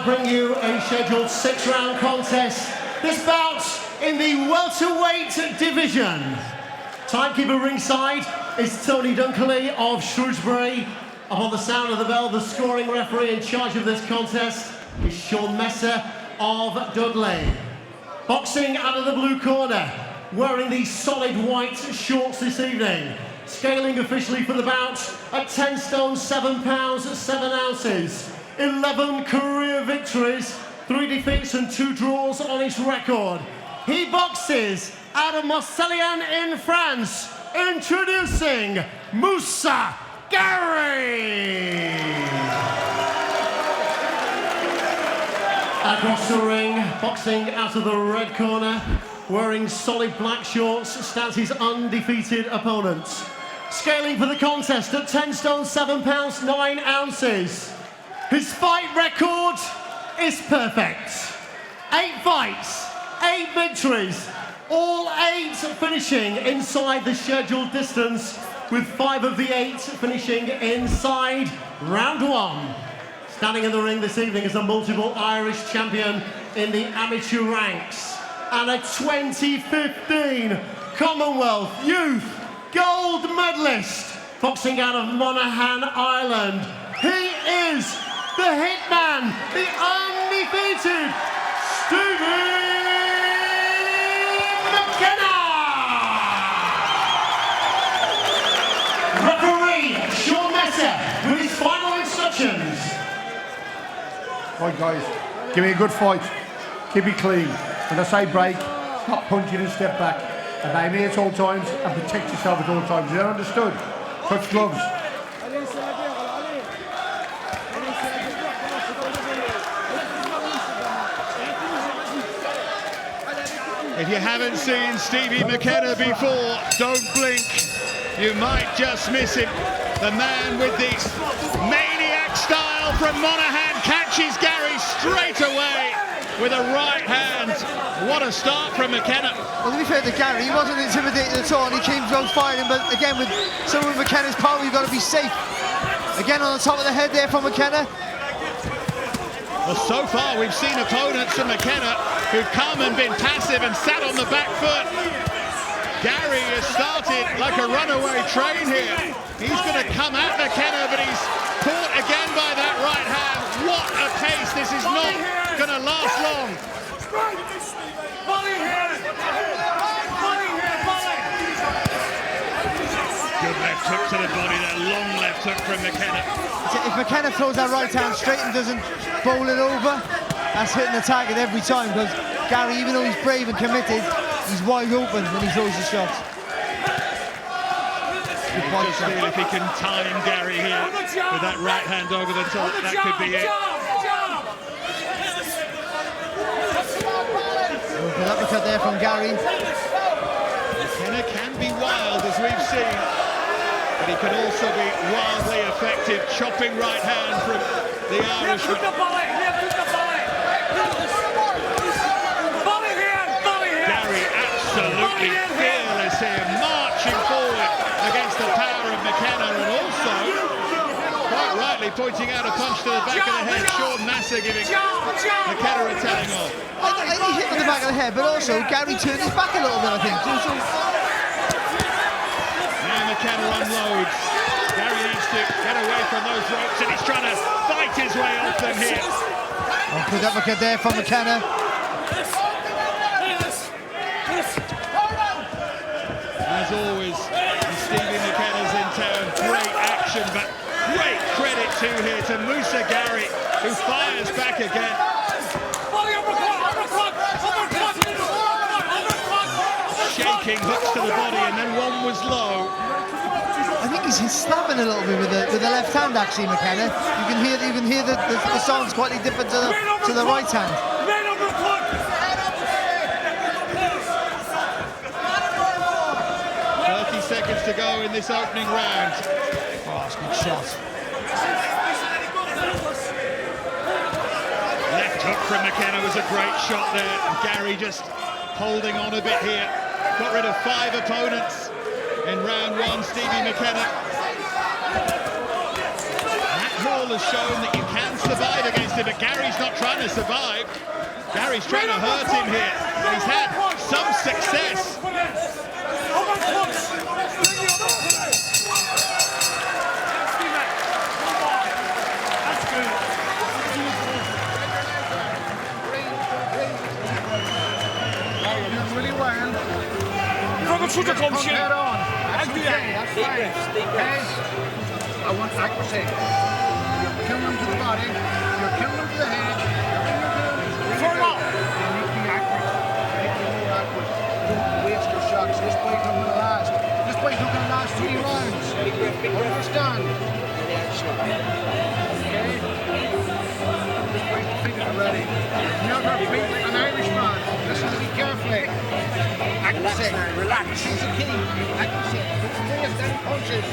bring you a scheduled 6-round contest. This bout in the welterweight division. Timekeeper ringside is Tony Dunkley of Shrewsbury. Upon the sound of the bell, the scoring referee in charge of this contest is Sean Messer of Dudley. Boxing out of the blue corner, wearing these solid white shorts this evening. Scaling officially for the bout at 10 stone, 7 pounds, 7 ounces. 11 career victories, 3 defeats and 2 draws on his record. He boxes out of Marseille in France. Introducing Moussa Gary. Across the ring, boxing out of the red corner, wearing solid black shorts, stands his undefeated opponent. Scaling for the contest at 10 stone, 7 pounds, 9 ounces. His fight record is perfect. 8 fights, 8 victories, all 8 finishing inside the scheduled distance, with 5 of the 8 finishing inside round 1. Standing in the ring this evening is a multiple Irish champion in the amateur ranks and a 2015 Commonwealth Youth Gold Medalist, boxing out of Monaghan, Ireland. He is the hitman, the undefeated Stevie McKenna! Referee Sean Messer with his final instructions. Right guys, give me a good fight, keep it clean. When I say break, stop punching and step back. Obey me at all times and protect yourself at all times. You understood? Touch gloves. If you haven't seen Stevie McKenna before, don't blink. You might just miss him. The man with the maniac style from Monaghan catches Gary straight away with a right hand. What a start from McKenna. Well, to be fair to Gary, he wasn't intimidated at all, and he came out firing, but again, with someone with McKenna's power, you've got to be safe. Again, on the top of the head there from McKenna. Well, so far we've seen opponents from McKenna who've come and been passive and sat on the back foot. Gary has started like a runaway train here. He's going to come at McKenna, but he's caught again by that right hand. What a pace. This is not going to last long. Good left hook to the body, that long left hook from McKenna. If McKenna throws that right hand straight and doesn't bowl it over, that's hitting the target every time, because Gary, even though he's brave and committed, he's wide open when he throws the shots. Just feel if he can time Gary here with that right hand over the top, that could be it. Good uppercut there from Gary. McKenna can be wild, as we've seen, but he can also be wildly effective, chopping right hand from the Irishman. Gary absolutely fearless here, marching forward against the power of McKenna, and also, quite rightly, pointing out a punch to the back of the head. Sean Messer giving McKenna a telling off. I think he hit on the back of the head, but also Gary turned his back a little bit, I think. Now McKenna unloads. Gary needs to get away from those ropes, and he's trying to fight his way off them here. Oh, good uppercut there from McKenna. As always, Stevie McKenna's in town. Great action, but great credit here to Moussa Gary, who fires back again. Shaking hooks to the body, and then one was low. I think he's slapping a little bit with the left hand, actually, McKenna. You can hear the sound's slightly different to the right hand. 30 seconds to go in this opening round. Oh, that's a good shot. Left hook from McKenna was a great shot there. Gary just holding on a bit here. Got rid of 5 opponents in round 1, Stevie McKenna. That more Bilel has shown that you can survive against him, but Gary's not trying to survive. Gary's trying to hurt him here. He's had some success. Really well. Head on. That's fine. Head. I want accuracy. You're killing them to the body. You're killing them to the head. Turn off. You need to be accurate. Make them more accurate. Don't waste your shots. This fight's not going to last. This fight's not going to last 3 rounds. Understand? Okay? This fight's figured already. Never beat an Irishman. Listen to me carefully. Accuracy. Relax. He's a key. Accuracy. Don't waste any punches.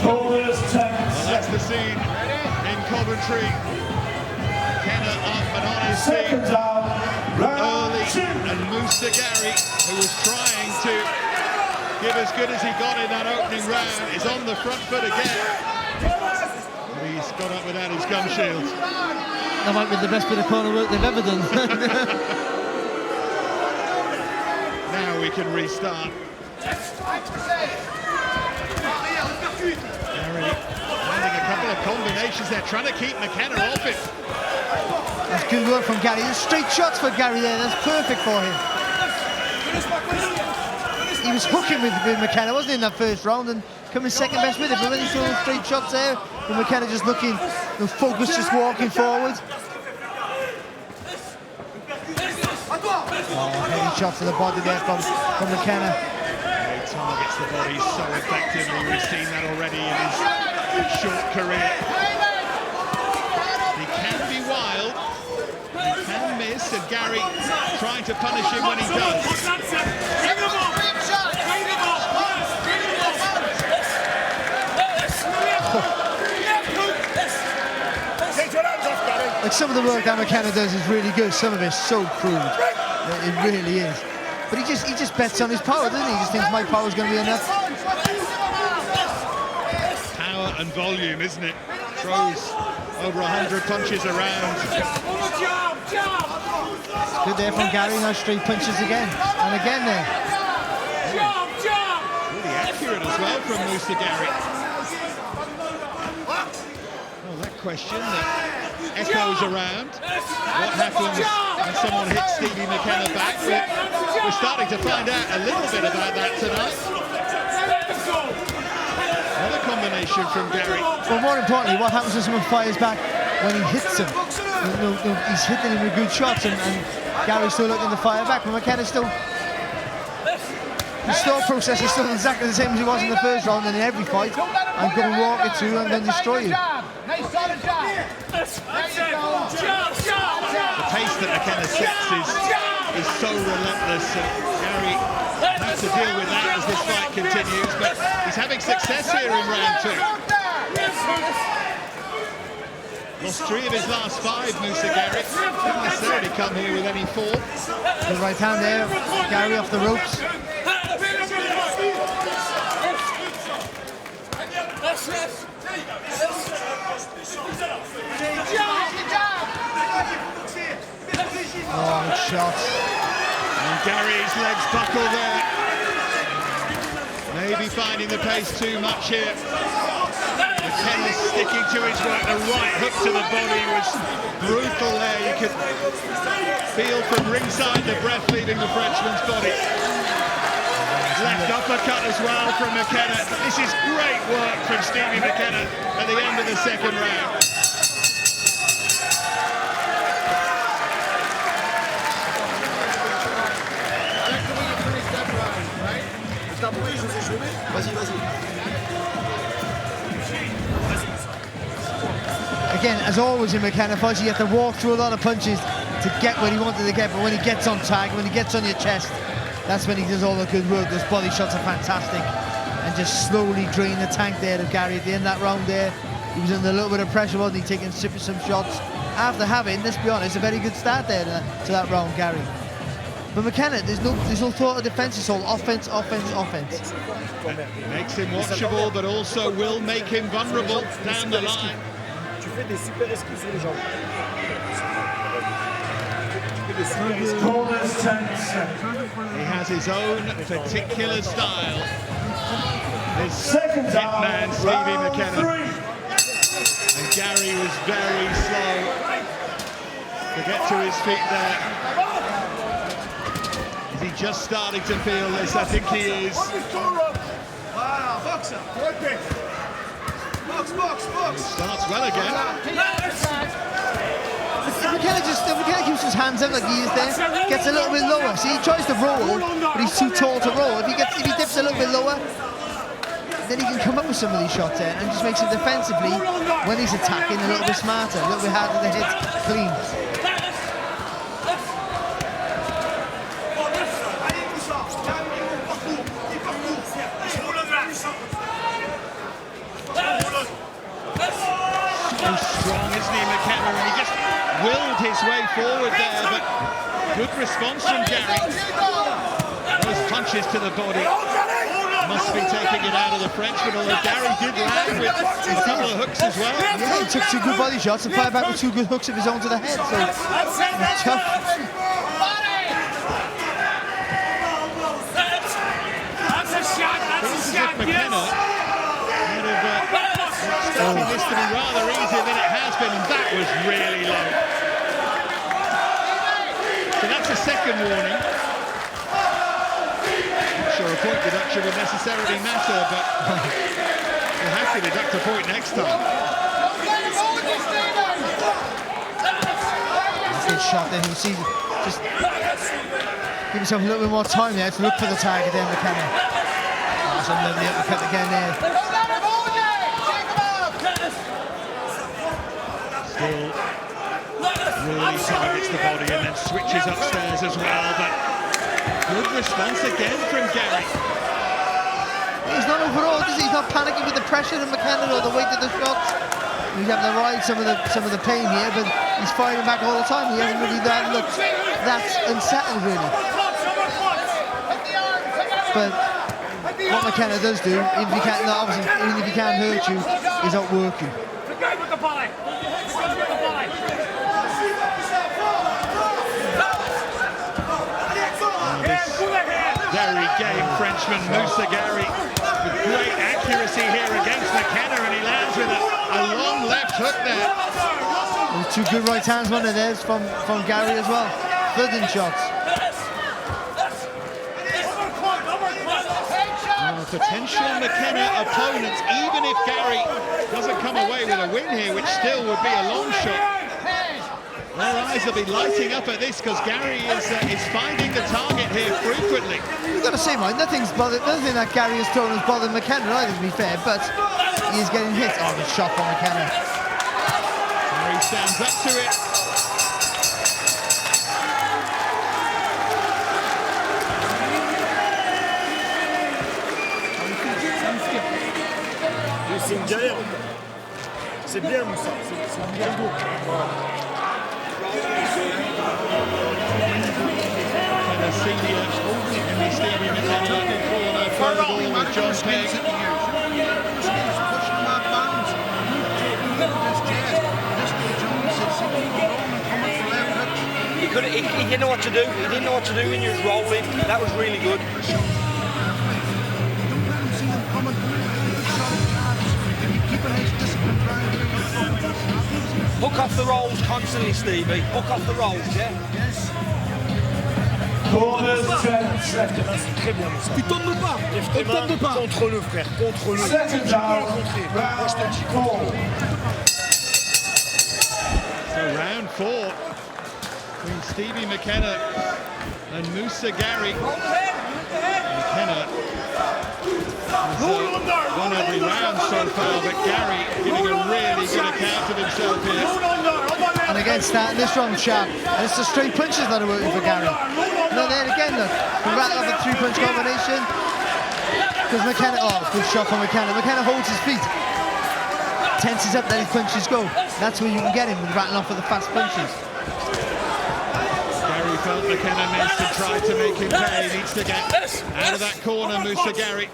Well, that's the scene in Coventry. Kenna up and on his feet early, and Moussa Gary, who was trying to give as good as he got in that opening round, is on the front foot again. But he's got up without his gum shield. That might be the best bit of corner work they've ever done. Now we can restart. Gary finding a couple of combinations there, trying to keep McKenna off it. That's good work from Gary. There's straight shots for Gary there. That's perfect for him. He was hooking with McKenna, wasn't he, in that first round, and coming second best with it. But when he saw those straight shots there, and McKenna just looking, focused, just walking forward. Oh, heavy shot to the body there from McKenna. He targets the body so effectively. We've seen that already in his short career. He can be wild, he can miss, and Gary trying to punish him when he does. Like, some of the work that McKenna does is really good. Some of it's so crude. It really is. But he just bets on his power, doesn't he? He just thinks my power's going to be enough. Power and volume, isn't it? Throws over 100 punches around. Good there from Gary. Nice straight punches again. And again there. Really accurate as well from Moussa Gary. Well, that question that echoes around. What happens when someone hits Stevie McKenna back? We're starting to find out a little bit about that tonight. Another combination from Gary. Well, more importantly, what happens when someone fires back when he hits him? He's hitting him with good shots, and Gary's still looking to fire back. But McKenna's still... His thought process is still exactly the same as he was in the first round, and in every fight, I'm going to walk it through and then destroy you. The pace that McKenna sets is so relentless, and Gary has to deal with that as this fight continues, but he's having success here in round 2. Lost 3 of his last 5, Moussa Gary. Didn't necessarily come here with any form. The right hand there, Gary off the ropes. Oh, good shot. And Gary's legs buckle there. Maybe finding the pace too much here. McKenna's sticking to his work. The right hook to the body was brutal there. You could feel from ringside the breath leaving the Frenchman's body. Left uppercut as well from McKenna. This is great work from Stevie McKenna at the end of the second round. Again, as always in McKenna fights, you have to walk through a lot of punches to get where he wanted to get, but when he gets on tag, when he gets on your chest, that's when he does all the good work. Those body shots are fantastic, and just slowly drain the tank there of Gary at the end of that round there. He was under a little bit of pressure, wasn't he, taking some shots after having, let's be honest, a very good start there to that round, Gary. But McKenna, there's no thought of defence. It's all offence, offence, offence. Makes him watchable, but also will make him vulnerable down the line. He has his own particular style. This hitman, Stevie McKenna. And Gary was very slow to get to his feet there. Is he just starting to feel this? I think he is. He starts well again. McKenna keeps his hands out like he is there, gets a little bit lower. See, he tries to roll, but he's too tall to roll. If he dips a little bit lower, then he can come up with some of these shots there and just makes it defensively, when he's attacking, a little bit smarter, a little bit harder to hit, clean. So strong, isn't he, McKenna? And he just willed his way forward there, but good response from Gary. Those punches to the body must be taking it out of the Frenchman, although Gary did land with a couple of hooks as well. Yeah, he took 2 good body shots and fired back with 2 good hooks of his own to the head, so tough. McKenna starting this to be rather easier than it has been, and that was really low. So that's a second warning. Not sure a point deduction would necessarily matter, but we'll have to deduct a point next time. Good shot there. You see, just give yourself a little bit more time there to look for the target there, McKenna. That's a lovely uppercut again there. Still really targets the body and then switches upstairs as well, but good response again from Gary. He's not overawed, is he? He's not panicking with the pressure of McKenna or the weight of the shots. He's having to ride some of the pain here, but he's firing back all the time. He hasn't really looked that unsettled, really. But what McKenna does do, even if he can't, obviously, even if he can't hurt you, is outwork you. Very game Frenchman Moussa Gary with great accuracy here against McKenna, and he lands with a long left hook there. There's 2 good right hands, one of theirs from Gary as well. Flooding shots. Potential McKenna opponents, even if Gary doesn't come away with a win here, which still would be a long shot. Their eyes will be lighting up at this because Gary is finding the target here frequently. You've got to say, Mike, nothing that Gary has thrown has bothered McKenna either, to be fair, but he is getting hit. Oh, good shot from McKenna. Gary stands up to it. C'est bien, Moussa, c'est bien beau. And a senior in the Stevie McKenna corner, further ball with John Pegg. He didn't know what to do. He didn't know what to do when he was rolling. That was really good. Hook off the rolls constantly, Stevie. Hook off the rolls, yeah? Yes. Corners 10 seconds. Très bien, ça. Tu tombes pas. Tombe pas. Contre-le, frère. Contre-le. Second down. Moi, je te dis contre-le. So round 4 between Stevie McKenna and Moussa Gary. McKenna has won every round so far, but Gary giving a really good account of himself here. And again, starting this round sharp. And it's the straight punches that are working for Gary. No, there again, look. We rattle off a 3-punch combination. Because McKenna, oh, good shot from McKenna. McKenna holds his feet. Tenses up, then his punches go. That's where you can get him with rattling off with the fast punches. Gary felt McKenna missed and tried to make him pay. He needs to get out of that corner, Moussa Gary.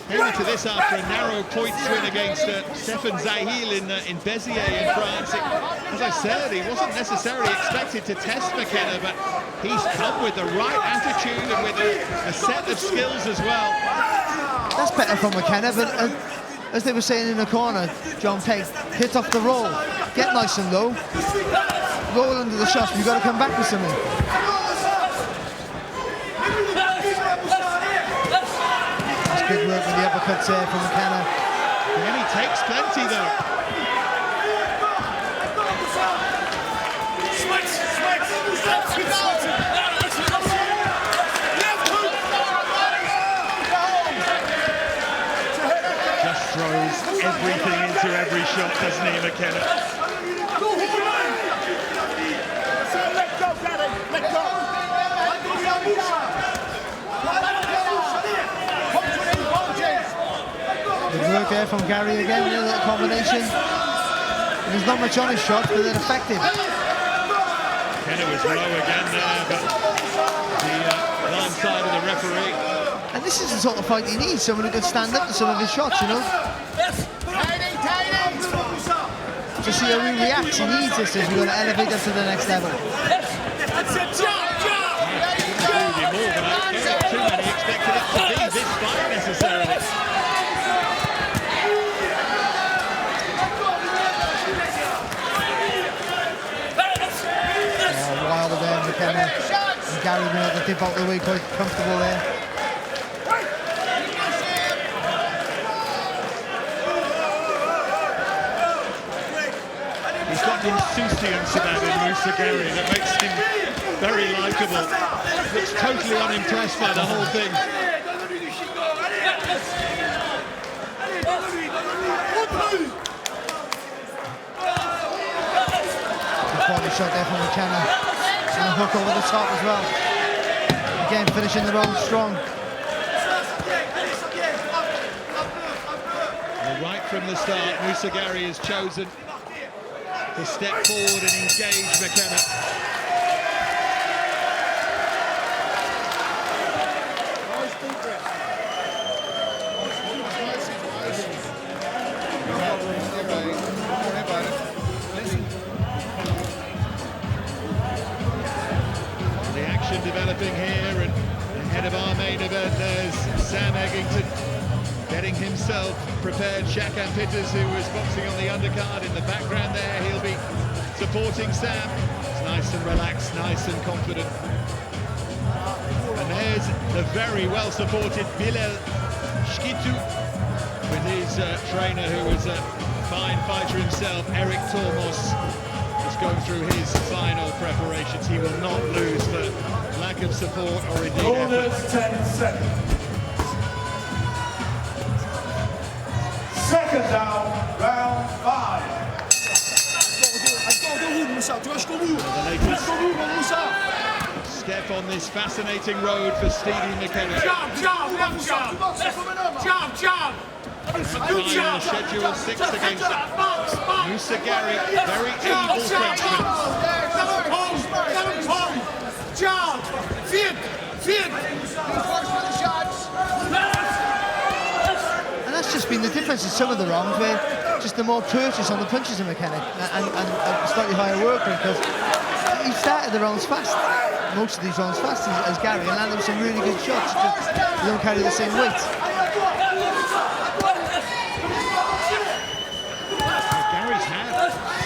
Came into this after a narrow point swing against Stéphane Zahil in Béziers in France. As I said, he wasn't necessarily expected to test McKenna, but he's come with the right attitude and with a set of skills as well. That's better from McKenna, but as they were saying in the corner, John Pegg, hit off the roll, get nice and low, roll under the shots, but you've got to come back with something. That's good work with the uppercuts there from McKenna. And he takes plenty though. Just throws everything into every shot, doesn't he, McKenna? Good work there from Gary again, a little combination. And there's not much on his shots, but they're effective. McKenna was low again there, but the blind side of the referee. And this is the sort of fight he needs, someone who can stand up to some of his shots, you know. To see how he reacts, he needs this if you're going to elevate us to the next level. More than I don't think too many expected it to be this fight necessarily. Wilder there, McKenna. And Gary being able to dip out the way, quite comfortable there. He's got an insouciance about him, Moussa Gary, that makes him very likeable. Looks totally unimpressed by the whole thing. Good body shot there from McKenna. And a hook over the top as well. Again, finishing the round strong. Well, right from the start, Moussa Gary has chosen to step forward and engage McKenna. The action developing here, and ahead of our main event there's Sam Eggington getting himself prepared. Shakan Pitters, who was boxing on the undercard in the background there, he'll be supporting Sam. It's nice and relaxed, nice and confident. And there's the very well supported Bilel Jkitou with his trainer, who is a fine fighter himself, Eric Tormos, is going through his final preparations. He will not lose for lack of support or indeed effort. 10 seconds. Second down, round 5. Step on this fascinating road for Stevie McKenna. Final schedule 6 against Moussa Gary, very able Frenchman. And that's just been the difference in some of the rounds, where just the more purchase on the punches of McKenna and a slightly higher work rate, because he started the rounds fast, most of these rounds fast as Gary, and landed some really good shots. Just they don't carry the same weight. Gary's had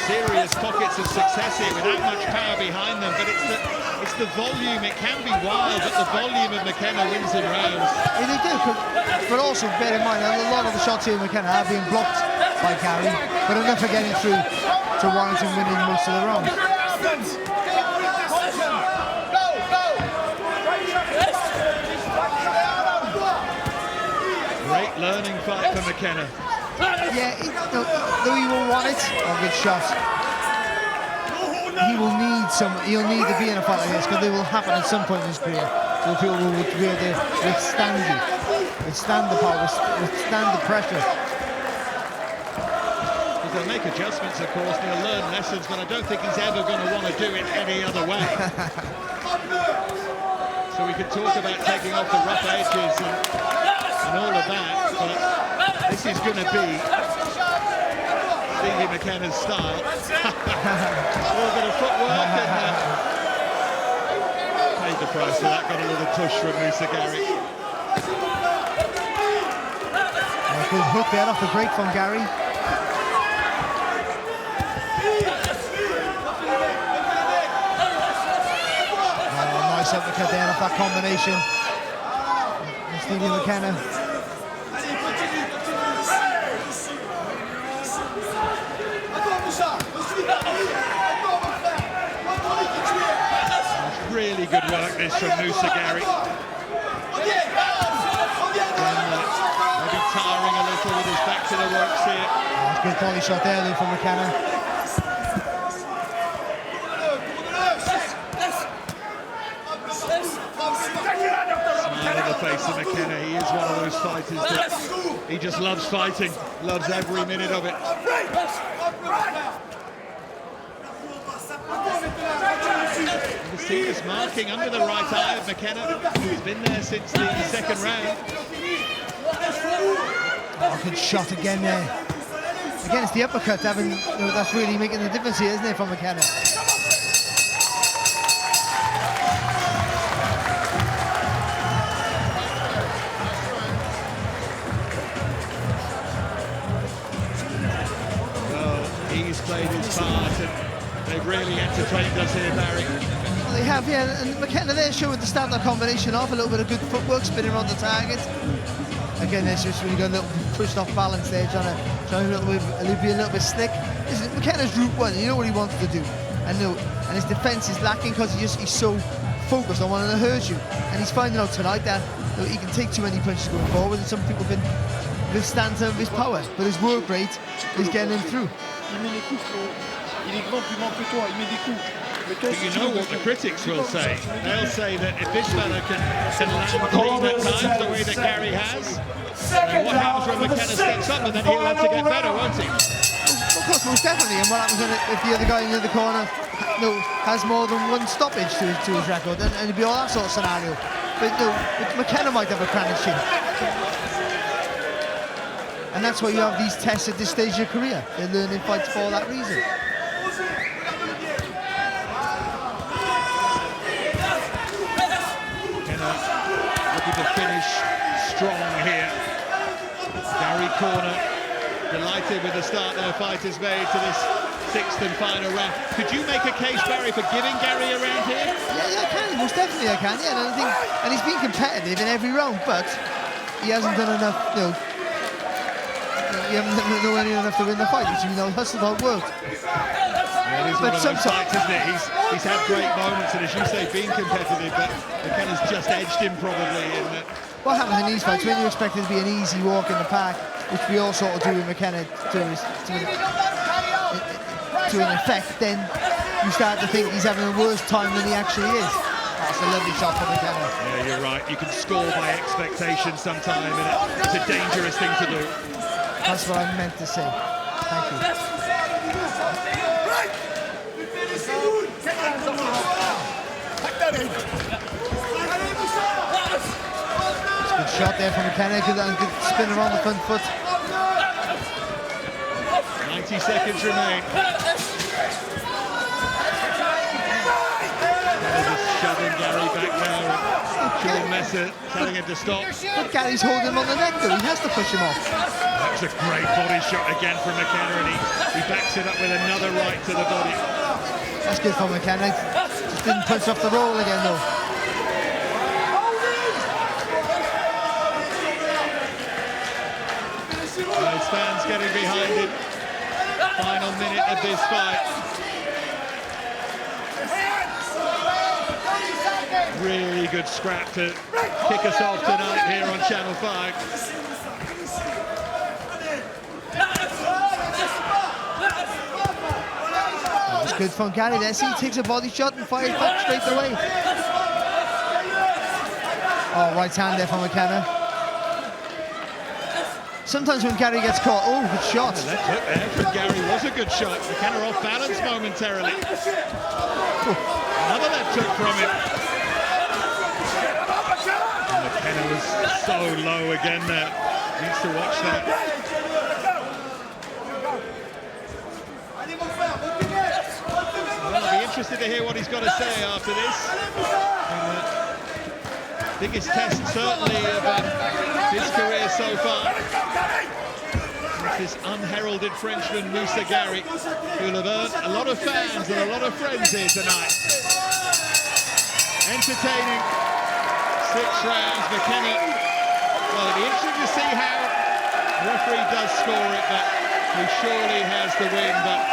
serious pockets of success here without much power behind them, but it's the volume. It can be wild, but the volume of McKenna wins in rounds. Yeah, they do, but also bear in mind a lot of the shots here in McKenna are being blocked by Gary, but enough for getting through to warrant him winning most of the rounds. Great learning fight for McKenna. Yeah, though he will want it, a good shot. He'll need to be in a fight like this, because they will happen at some point in his career. So people will be able to withstand you, withstand the power, withstand the pressure. The He'll make adjustments, of course, and he'll learn lessons, but I don't think he's ever going to want to do it any other way. So we could talk about taking off the rough edges and all of that, but this is going to be Stevie McKenna's style. A little bit of footwork and paid the price for that, got a little push from Moussa Gary. Good hook there off the break from Gary. Nice uppercut there off that combination. And Stevie McKenna. Really good work this from Moussa Gary. Maybe tiring a little with his back to the ropes here. That's a good body shot there Lou, from McKenna. Smile on the face of McKenna. He is one of those fighters that he just loves fighting, loves every minute of it. The team is marking under the right eye of McKenna, who's been there since the second round. Oh, good shot again there. Again, it's the uppercut that's really making the difference here, isn't it, from McKenna? Well, he's played his part and they've really entertained us here, Barry. Well, they have, yeah, and McKenna there showing the standard combination off, a little bit of good footwork, spinning around the target. Again, there's just really got a little pushed off balance there, trying to be a little bit slick. Listen, McKenna's route one, you know what he wants to do. And his defense is lacking because he's so focused on wanting to hurt you. And he's finding out tonight that he can take too many punches going forward, and some people can withstand some of his power. But his work rate is getting him through. You know what the critics will say. They'll say that if this fella can land clean at times the way that Gary has, what happens when McKenna steps up, and then he'll have to get better, won't he? Of course, most definitely. And what happens if the other guy in the other corner has more than one stoppage to his record, and it'd be all that sort of scenario. But McKenna might have a crowned chin. And that's why you have these tests at this stage of your career. They're learning fights for that reason. Looking to finish strong here. Gary corner, delighted with the start their fighters made to this sixth and final round. Could you make a case, Barry, for giving Gary a round here? Yeah, I can. Most definitely I can. Yeah, and he's been competitive in every round, but he hasn't done enough. He hasn't done enough to win the fight. That's about work. Yeah, it is one of those fights, isn't it? He's had great moments, and as you say, been competitive, but McKenna's just edged him probably. What happens in these fights, when you expect it to be an easy walk in the park, which we all sort of do with McKenna to an effect, then you start to think he's having a worse time than he actually is. That's a lovely shot from McKenna. Yeah, you're right. You can score by expectation sometime, and it's a dangerous thing to do. That's what I meant to say. Thank you. Good shot there from McKenna, good spin around the front foot. 90 seconds remain. Just shoving Gary back there. Sean Messer telling him to stop. But Gary's holding him on the neck though, he has to push him off. That was a great body shot again from McKenna, and he backs it up with another right to the body. That's good for McKenna. Just didn't punch off the roll again though. His fans getting behind him. Final minute of this fight. Really good scrap to kick us off tonight here on Channel 5. That's good from Gary there. See, he takes a body shot and fires back straight away. Oh, right hand there from McKenna. sometimes when Gary gets caught, oh, good shot. The left hook there from Gary was a good shot. McKenna off balance momentarily. Another left hook from him. And McKenna was so low again there. Needs to watch that. Well, I'll be interested to hear what he's got to say after this. Biggest test certainly of his career so far. This unheralded Frenchman, Moussa Gary, who'll have earned a lot of fans and a lot of friends here tonight. Entertaining. 6 rounds, McKenna. Well, it'll be interesting to see how the referee does score it, but he surely has the win. But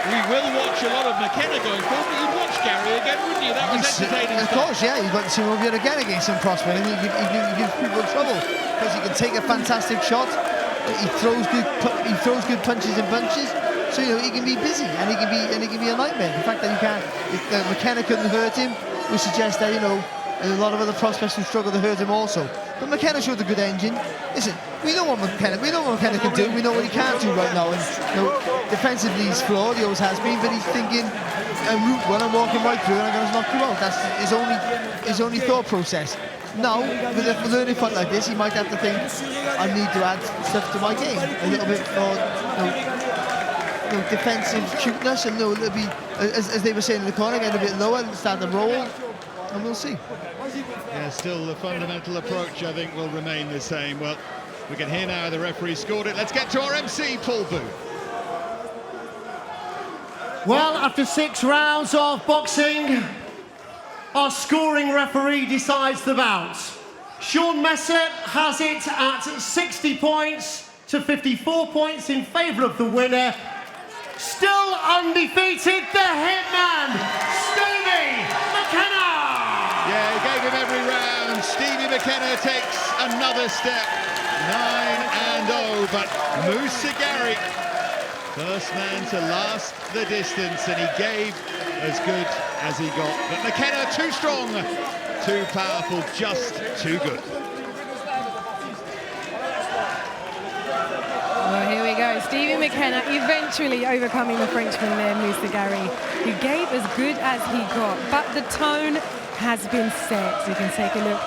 we will watch a lot of McKenna going forward, but you'd watch Gary again, wouldn't you? That was entertaining. Of course, yeah, you'd like to see him over yet again against some prospect, and he gives people trouble because he can take a fantastic shot. He throws good punches and bunches, so you know he can be busy and he can be a nightmare. The fact that McKenna couldn't hurt him would suggest that, you know, a lot of other prospects will struggle to hurt him also. But McKenna showed a good engine. Listen, we know what McKenna can do. We know what he can't do right now. And you know, defensively he's flawed. He always has been. But he's thinking, route one, I'm walking right through and I'm going to knock you out. That's his only thought process. Now, with a learning fight like this, he might have to think, I need to add stuff to my game a little bit for defensive cuteness, and it'll be, as they were saying in the corner, get a bit lower and start to roll, and we'll see. Yeah, still the fundamental approach, I think, will remain the same. Well, we can hear now the referee scored it. Let's get to our MC, Paul Booth. Well, after 6 rounds of boxing, our scoring referee decides the bout. Sean Messett has it at 60 points to 54 points in favour of the winner. Still undefeated, the hitman, Stevie McKenna! Yeah, he gave him every round. Stevie McKenna takes another step. 9-0, but Moussa Gary, first man to last the distance, and he gave as good as he got. But McKenna, too strong, too powerful, just too good. Well, here we go. Stevie McKenna eventually overcoming the Frenchman there, Moussa Gary, who gave as good as he got. But the tone has been set. You can take a look.